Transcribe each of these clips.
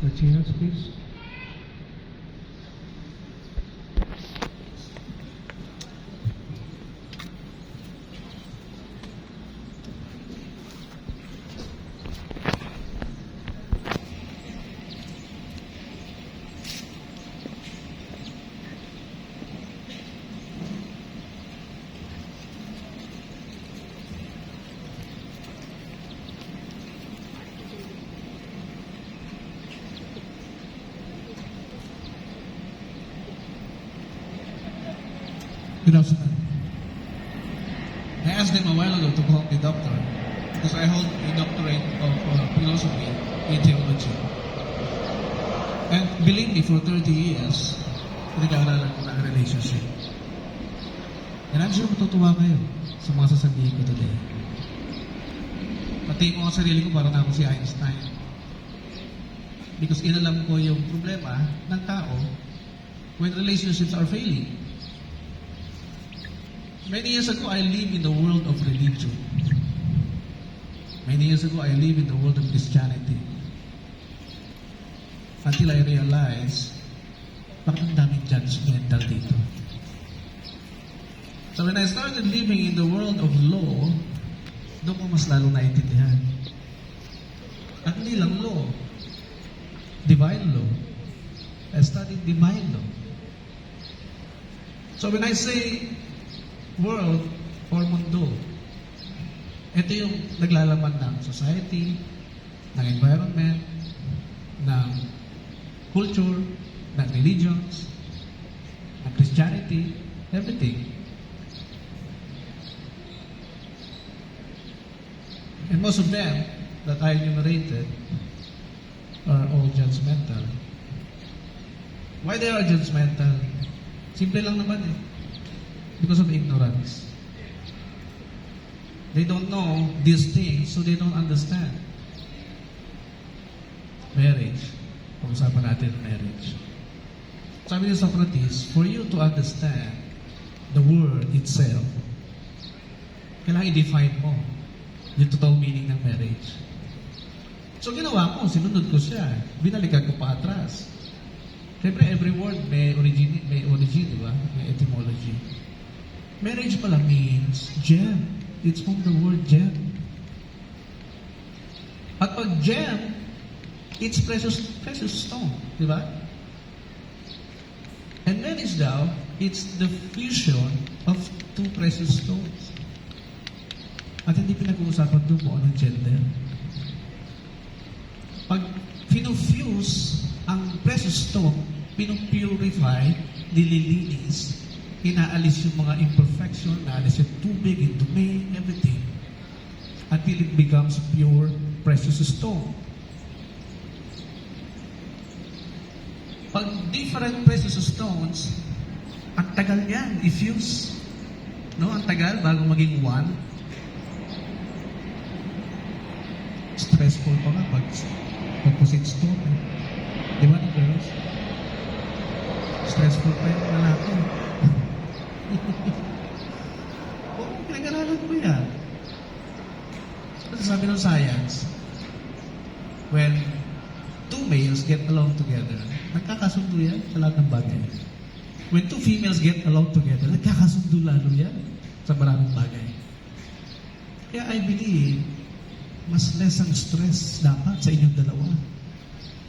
The chairs, please. Good afternoon. I asked them a while ago to call me doctor because I hold a doctorate of philosophy in theology. And believe me, for 30 years, pinag-aaralan ko na ang relationship. And I'm sure matutuwa kayo sa mga sasabihin ko today. Pati ko ang sarili ko parang ako si Einstein. Because inalam ko yung problema ng tao when relationships are failing. Many years ago, I lived in the world of religion. Many years ago, I lived in the world of Christianity. Until I realized, bakit ang daming judgmental dito? So when I started living in the world of law, doon ko mas lalo naintindihan. At hindi lang law, divine law. I studied divine law. So when I say world or mundo, ito yung naglalaman ng society, ng environment, ng culture, ng religions, ng Christianity, everything. And most of them that I enumerated are all judgmental. Why they are judgmental? Simple lang naman eh. Because of ignorance. They don't know these things, so they don't understand. Marriage. Pag-usapan natin marriage. Sabi ni Socrates, for you to understand the word itself, kailangan i-define mo yung total meaning ng marriage. So ginawa ko, sinunod ko siya. Binalikan ko pa atras. Siyempre, every word may origin, di ba? May etymology. Marriage pala means gem. It's from the word gem. At pag gem, it's precious stone. Di ba? And marriage daw, it's the fusion of two precious stones. At hindi pinag-uusapan doon kung anong gender. Pag pinufuse ang precious stone, pinupurify, nililinis, inaalis yung mga imperfection, inaalis yung tubig, yung dumi, everything, until it becomes pure, precious stone. Pag different precious stones, ang tagal yan, i-fuse. No? Ang tagal bago maging one. Stressful pa nga pag opposite stone. Di ba, girls? Stressful pa yung lalaki. Oo, pinag-aralan ko yan. Ano sabi ng science? When two males get along together, nagkakasundo yan sa lahat ng bagay. When two females get along together, nagkakasundo lalo yan sa maraming bagay. Kaya I believe, mas less ang stress dapat sa inyong dalawa.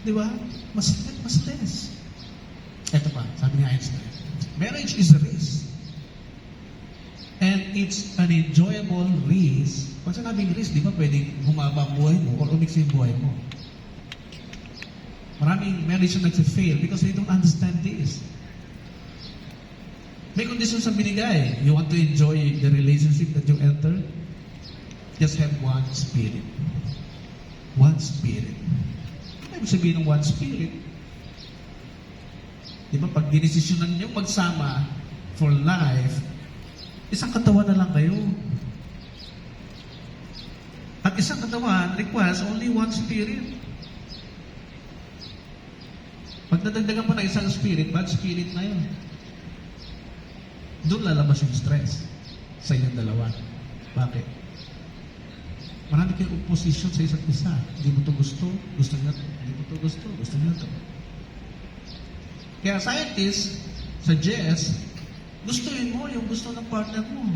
Di ba? Mas less. Ito pa, sabi ni Einstein, marriage is a race. And it's an enjoyable race. Pag sinabing race, di ba pwedeng humaba ang buhay mo or umiksi yung buhay mo? Maraming marriage na nag-fail because they don't understand this. May conditions ang binigay. You want to enjoy the relationship that you enter? Just have one spirit. One spirit. Ano sabihin ng one spirit? Di ba pag dinesisyonan nyo magsama for life, isang katawan na lang kayo. At isang katawan requires only one spirit. Pag nadagdagan pa ng isang spirit, bad spirit na yun. Doon lalabas yung stress sa inyong dalawa. Bakit? Marami kayong opposition sa isa't isa. Hindi mo to gusto, gusto niya to. Hindi mo to gusto, gusto niya to. Kaya scientists suggest, gustuin mo yung gusto ng partner mo.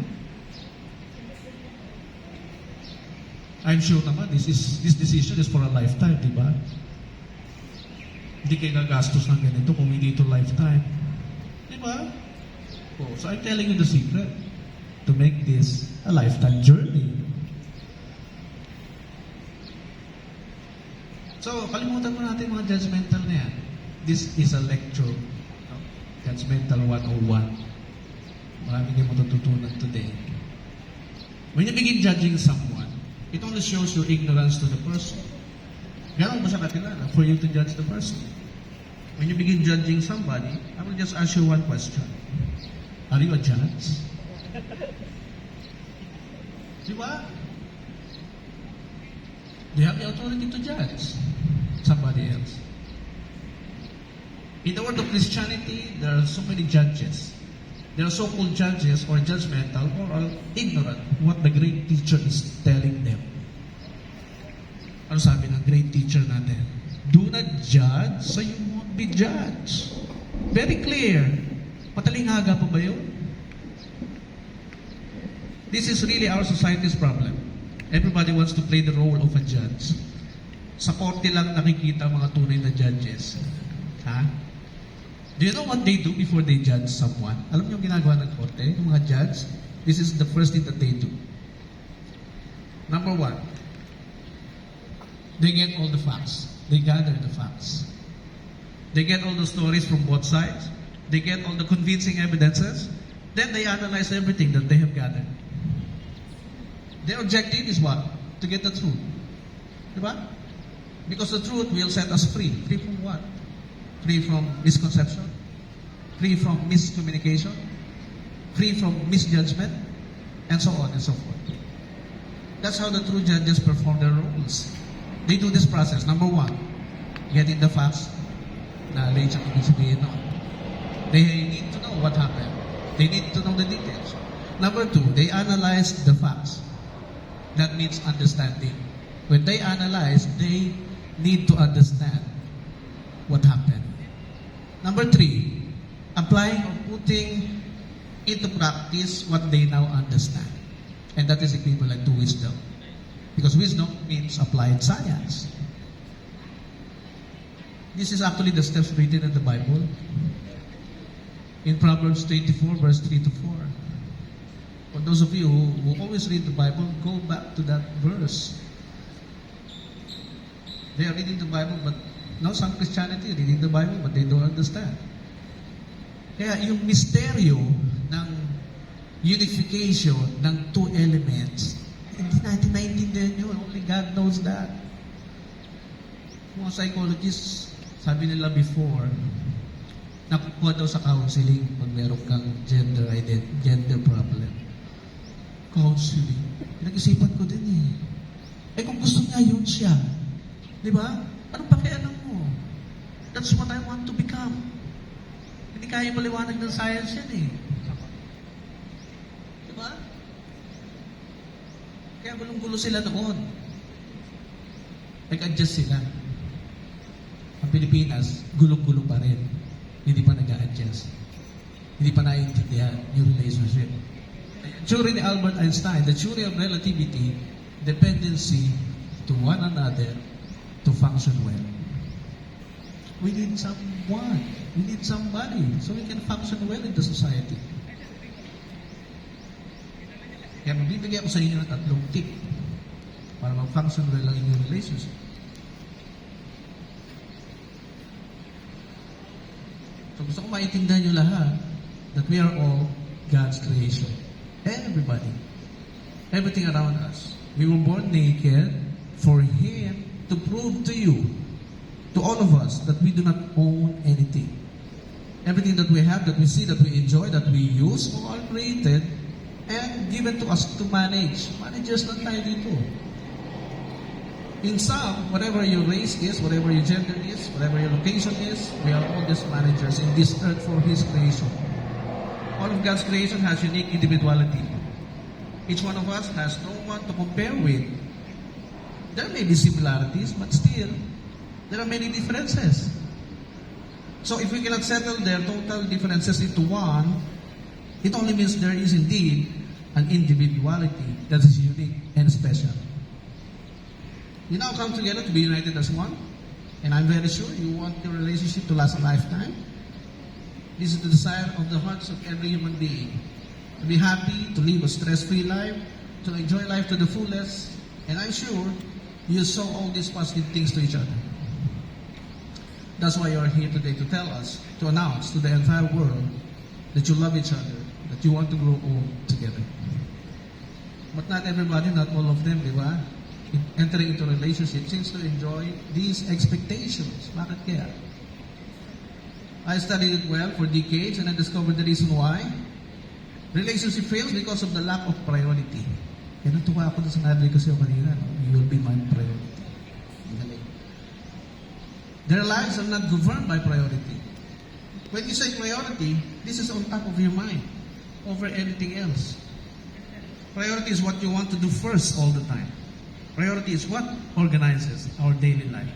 I'm sure naman, this decision is for a lifetime, di ba? Hindi kayo gagastos ng ganito kung hindi ito lifetime. Di ba? Oh, so I'm telling you the secret to make this a lifetime journey. So, kalimutan mo natin mga judgmental na yan. This is a lecture. No? Judgmental 101. Marami din matututunan today. When you begin judging someone, it only shows your ignorance to the person. Ganon ba siya kakilala for you to judge the person? When you begin judging somebody, I will just ask you one question. Are you a judge? Di ba? Do you have the authority to judge somebody else? In the world of Christianity, there are so many judges. There are so-called judges or judgmental or are ignorant what the great teacher is telling them. Ano sabi ng great teacher natin? Do not judge so you won't be judged. Very clear. Matalinghaga pa ba yun? This is really our society's problem. Everybody wants to play the role of a judge. Sa korte lang nakikita mga tunay na judges. Ha? Do you know what they do before they judge someone? Alam niyo yung ginagawa ng korte? Yung mga judge, this is the first thing that they do. Number one, they get all the facts. They gather the facts. They get all the stories from both sides. They get all the convincing evidences. Then they analyze everything that they have gathered. Their objective is what? To get the truth. Diba? Because the truth will set us free. Free from what? Free from misconception. Free from miscommunication. Free from misjudgment. And so on and so forth. That's how the true judges perform their roles. They do this process. Number one, getting the facts. Knowledge ang ibig sabihin nun. They need to know what happened. They need to know the details. Number two, they analyze the facts. That means understanding. When they analyze, they need to understand what happened. Number three, applying or putting into practice what they now understand. And that is equivalent to wisdom. Because wisdom means applied science. This is actually the steps written in the Bible. In Proverbs 24, verse 3 to 4. For those of you who always read the Bible, go back to that verse. They are reading the Bible, but no, some Christianity reading the Bible, but they don't understand. Kaya yung misteryo ng unification ng two elements, hindi natin naiintindihan yun. Only God knows that. Mga psychologists, sabi nila before, nakukuha daw sa counseling pag meron kang gender problem. Counseling. Pinag-isipan ko din eh. Kung gusto niya, yun siya. Di ba? Anong pakialam mo? That's what I want to become. Hindi kaya maliwanag ng science yan eh. Di ba? Kaya gulong-gulo sila noon. Nag-adjust sila. Ang Pilipinas, gulong-gulo pa rin. Hindi pa nag-a-adjust. Hindi pa naiintindihan yung relationship. Theory ni Albert Einstein, the theory of relativity, dependency to one another to function well. We need someone. We need somebody so we can function well in the society. Kaya magbibigay ako sa inyo ng 3 tip para mag-function well ang inyong relationship. So gusto ko maintindihan nyo lahat that we are all God's creation. Everybody. Everything around us. We were born naked for Him to prove to you, to all of us, that we do not own anything. Everything that we have, that we see, that we enjoy, that we use, all created and given to us to manage. Managers lang tayo dito. In some, whatever your race is, whatever your gender is, whatever your location is, we are all just managers in this earth for His creation. All of God's creation has unique individuality. Each one of us has no one to compare with. There may be similarities, but still, there are many differences. So if we cannot settle their total differences into one, it only means there is indeed an individuality that is unique and special. You now come together to be united as one, and I'm very sure you want your relationship to last a lifetime. This is the desire of the hearts of every human being. To be happy, to live a stress-free life, to enjoy life to the fullest, and I'm sure you saw all these positive things to each other. That's why you're here today, to tell us, to announce to the entire world that you love each other, that you want to grow old together. But not everybody, not all of them, di ba? Entering into a relationship seems to enjoy these expectations. Bakit kaya? I studied it well for decades and I discovered the reason why. Relationship fails because of the lack of priority. Kaya natuwa ako na sinabi ko sa'yo kanina, no? You will be my priority. Their lives are not governed by priority. When you say priority, this is on top of your mind, over anything else. Priority is what you want to do first all the time. Priority is what organizes our daily life.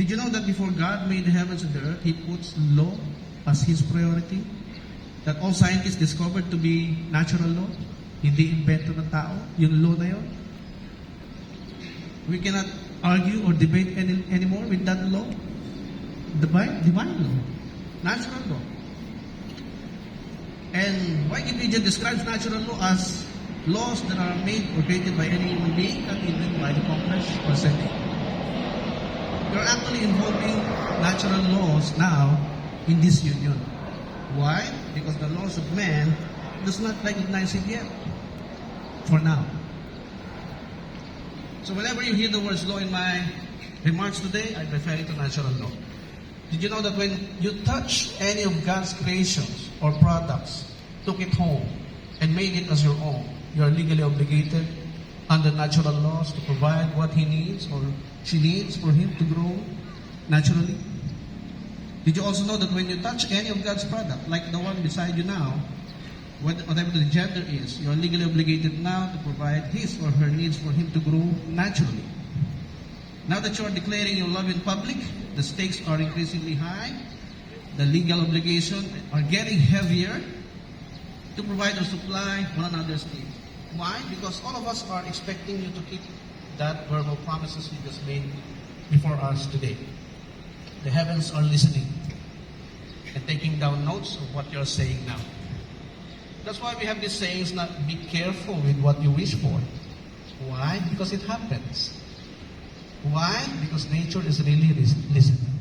Did you know that before God made the heavens and the earth, He puts law as His priority? That all scientists discovered to be natural law? Hindi invento ng tao, yung law na yun. We cannot argue or debate anymore with that law. Divine law. Natural law. And Wikipedia describes natural law as laws that are made or created by any human being, not even by the Congress or Senate. You're actually involving natural laws now in this union. Why? Because the laws of man does not recognize it yet. For now. So whenever you hear the words law in my remarks today, I refer it to natural law. Did you know that when you touch any of God's creations or products, took it home, and made it as your own, you are legally obligated under natural laws to provide what he needs or she needs for him to grow naturally? Did you also know that when you touch any of God's product, like the one beside you now, whatever the gender is, you are legally obligated now to provide his or her needs for him to grow naturally. Now that you are declaring your love in public, the stakes are increasingly high, the legal obligations are getting heavier to provide or supply one another's needs. Why? Because all of us are expecting you to keep that verbal promises you just made before us today. The heavens are listening and taking down notes of what you're saying now. That's why we have these sayings, not be careful with what you wish for. Why? Because it happens. Why? Because nature is really listening.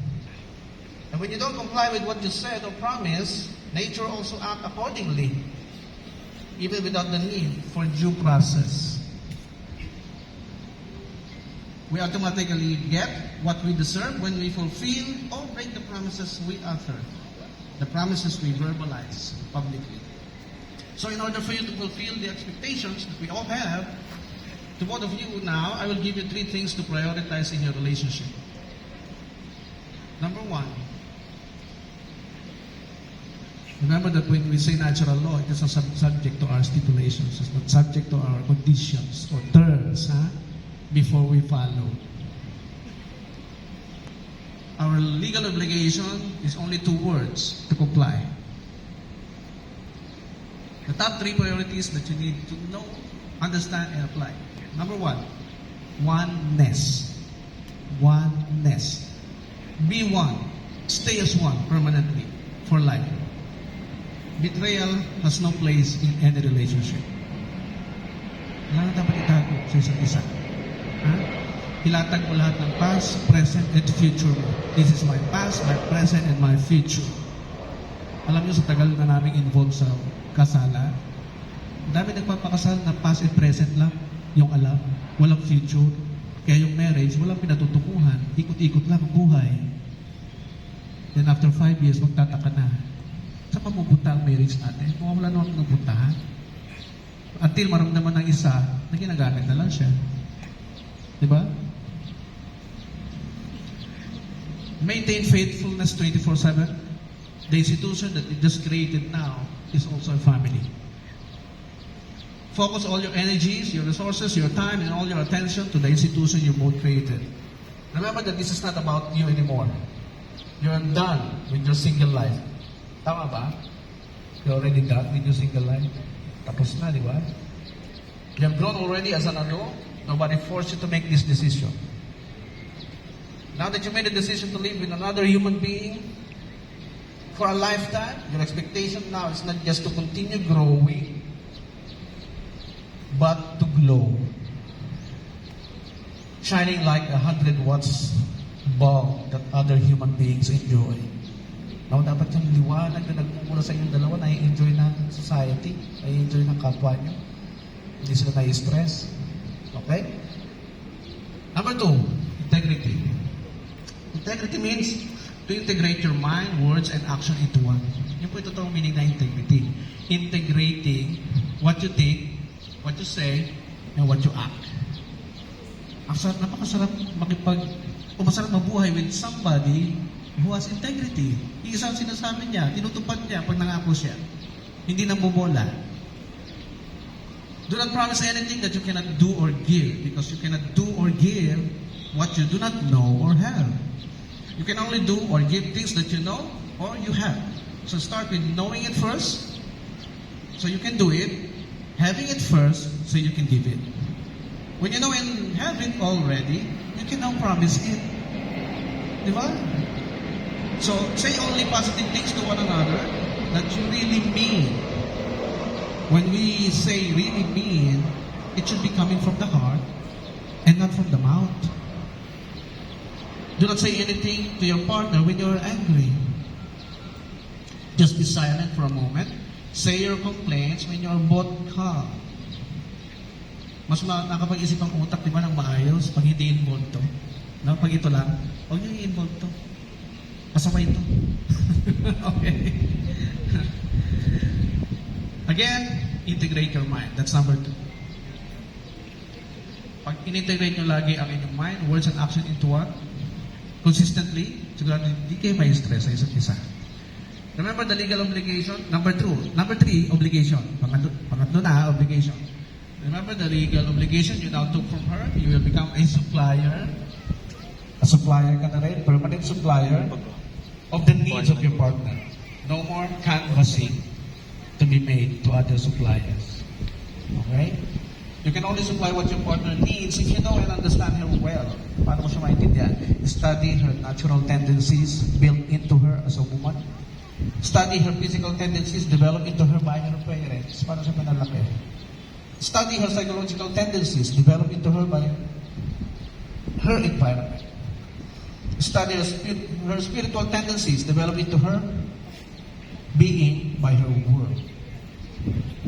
And when you don't comply with what you said or promised, nature also acts accordingly, even without the need for due process. We automatically get what we deserve when we fulfill or break the promises we utter, the promises we verbalize publicly. So in order for you to fulfill the expectations that we all have, to both of you now, I will give you 3 things to prioritize in your relationship. Number 1, remember that when we say natural law, it is not subject to our stipulations. It's not subject to our conditions or terms before we follow. Our legal obligation is only 2 words to comply. The top 3 priorities that you need to know, understand, and apply. Number 1, oneness. Oneness. Be one. Stay as one permanently for life. Betrayal has no place in any relationship. Wala na dapat itago sa isa't isa. Ilatag mo lahat ng past, present, and future mo. This is my past, my present, and my future. Alam niyo, sa tagal na namin involved sa kasalan, dami nagpapakasal na past and present lang yung alam, walang future. Kaya yung marriage, walang pinatutukuhan, ikot-ikot lang ang buhay. Then after 5 years, magtataka na, saan mapupunta ang marriage natin? Kung wala naman pinupuntahan. Until maramdaman ng isa, na ginagamit na lang siya. Diba? Maintain faithfulness 24/7. The institution that you just created now is also a family. Focus all your energies, your resources, your time, and all your attention to the institution you both created. Remember that this is not about you anymore. You're done with your single life. Tama ba? You're already done with your single life. Tapos na, di ba? You have grown already as an adult. Nobody forced you to make this decision. Now that you made a decision to live with another human being for a lifetime, your expectation now is not just to continue growing, but to glow. Shining like 100 watts bulb that other human beings enjoy. Now, dapat yung liwanag na nagmumula sa inyong dalawa, nai-enjoy ng society, nai-enjoy ng kapwa nyo. Hindi sila nai-stress. Okay? Number 2, integrity. Integrity means to integrate your mind, words, and action into one. Yun po ito totoong meaning na integrity. Integrating what you think, what you say, and what you act. Napakasarap masarap mabuhay with somebody who has integrity. Yung isang sinasabi niya, tinutupad niya pag nangako siya. Hindi nang bubola. Do not promise anything that you cannot do or give, because you cannot do or give what you do not know or have. You can only do or give things that you know or you have. So start with knowing it first, so you can do it. Having it first, so you can give it. When you know and have it already, you can now promise it. Di ba? So, say only positive things to one another that you really mean. When we say really mean, it should be coming from the heart and not from the mouth. Do not say anything to your partner when you're angry. Just be silent for a moment. Say your complaints when you're both calm. Mas nakapag-isip ang utak, di ba, ng maayos pag hindi involved to. No? Pag ito lang, huwag nyo i-involve to. Masama ito. Okay. Again, integrate your mind. That's number 2. Pag in-integrate nyo lagi ang inyong mind, words, and action into one, consistently, sigurado hindi kayo may stress sa isa't isa. Remember the legal obligation? Number 3, obligation. Pangatlo na, obligation. Remember the legal obligation you now took from her? You will become a supplier. A supplier ka na rin, permanent supplier of the needs of your partner. No more canvassing to be made to other suppliers. Okay? You can only supply what your partner needs if you know and understand her well. Paano mo siya maintindihan? Study her natural tendencies built into her as a woman. Study her physical tendencies developed into her by her parents. Paano siya pinalaki? Study her psychological tendencies developed into her by her environment. Study her spiritual tendencies developed into her being by her world.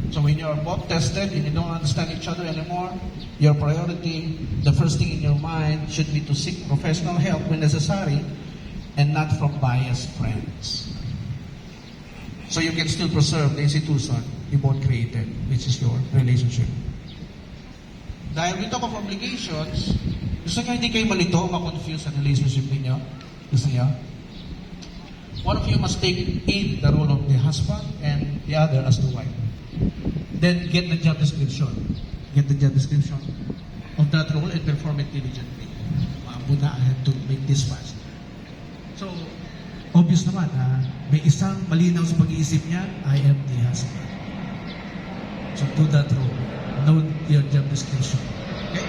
So when you are both tested and you don't understand each other anymore, your priority, the first thing in your mind should be to seek professional help when necessary and not from biased friends. So you can still preserve the institution you both created, which is your relationship. Dahil we talk of obligations, gusto nyo hindi kayo malito, ma-confuse sa relationship ninyo? Gusto nyo? One of you must take in the role of the husband and the other as the wife. Then get the job description. Get the job description of that role and perform it diligently. Muna, I have to make this fast. So, obvious naman, may isang malinaw sa pag-iisip niya, I am the husband. So, do that role. Know your job description. Okay?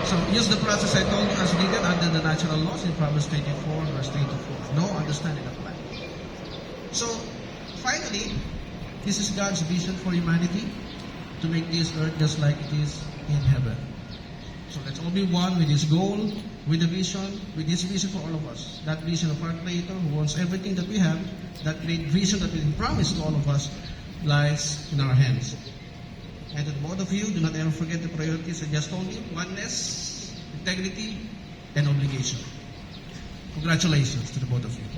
So, use the process I told you as needed under the natural laws in Proverbs 24, verse 3 to 4. No understanding of life. So, finally, this is God's vision for humanity, to make this earth just like it is in heaven. So let's all be one with His goal, with the vision, with His vision for all of us. That vision of our Creator who wants everything that we have, that great vision that we promised to all of us, lies in our hands. And to both of you, do not ever forget the priorities I just told you: oneness, integrity, and obligation. Congratulations to the both of you.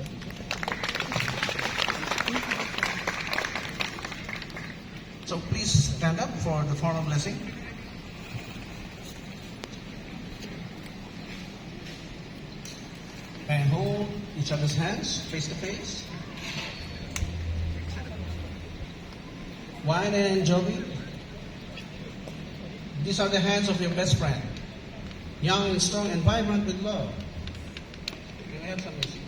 So please stand up for the formal blessing. And hold each other's hands face to face. Wine and Jovi. These are the hands of your best friend. Young and strong and vibrant with love. Can I have some music?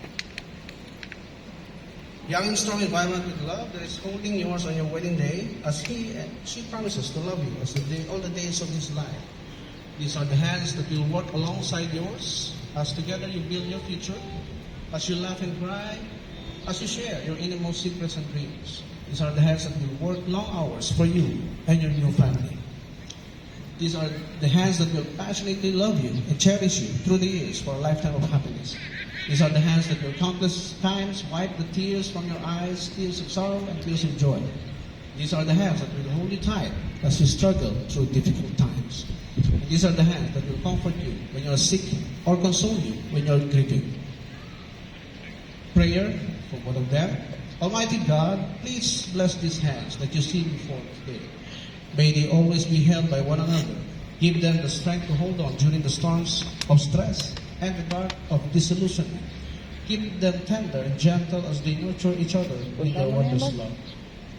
Young and strong and vibrant with love that is holding yours on your wedding day as she promises to love you as all the days of his life. These are the hands that will work alongside yours as together you build your future, as you laugh and cry, as you share your innermost secrets and dreams. These are the hands that will work long hours for you and your new family. These are the hands that will passionately love you and cherish you through the years for a lifetime of happiness. These are the hands that will countless times wipe the tears from your eyes, tears of sorrow and tears of joy. These are the hands that will hold you tight as you struggle through difficult times. And these are the hands that will comfort you when you are sick or console you when you are grieving. Prayer for both of them. Almighty God, please bless these hands that you see before today. May they always be held by one another. Give them the strength to hold on during the storms of stress and the dark of disillusionment. Keep them tender and gentle as they nurture each other with their wondrous love.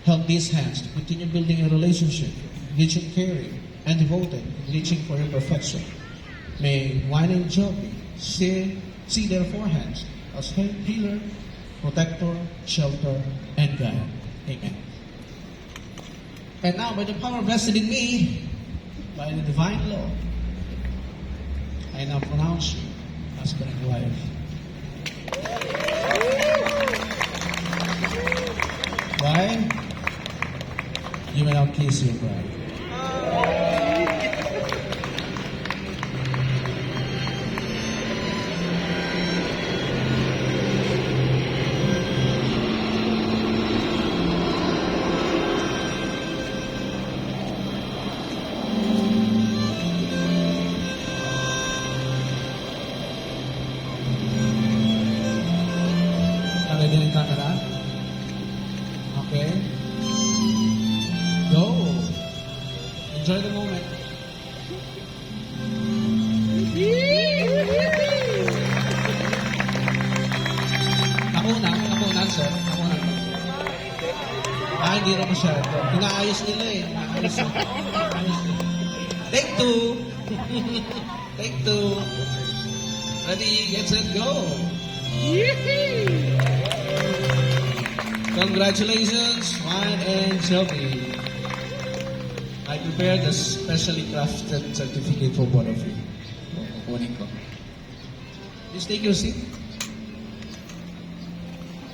Help these hands to continue building a relationship, rich and caring, and devoted in reaching for your perfection. May wine and joy see their forehands as healer, protector, shelter, and guide. Amen. And now, by the power vested in me, by the divine law, I now pronounce you husband and wife. Why? You may now kiss your bride. Ready ng camera? Okay. Go. Enjoy the moment. Nakunan, sir. Nakunan. Hindi na masyado. Inaayos nila eh. Inaayos nila. Take two. Take two. Ready, get set, go. Congratulations, Juan and Shelby. I prepared a specially crafted certificate for both of you. Kunin ko. Please take your seat.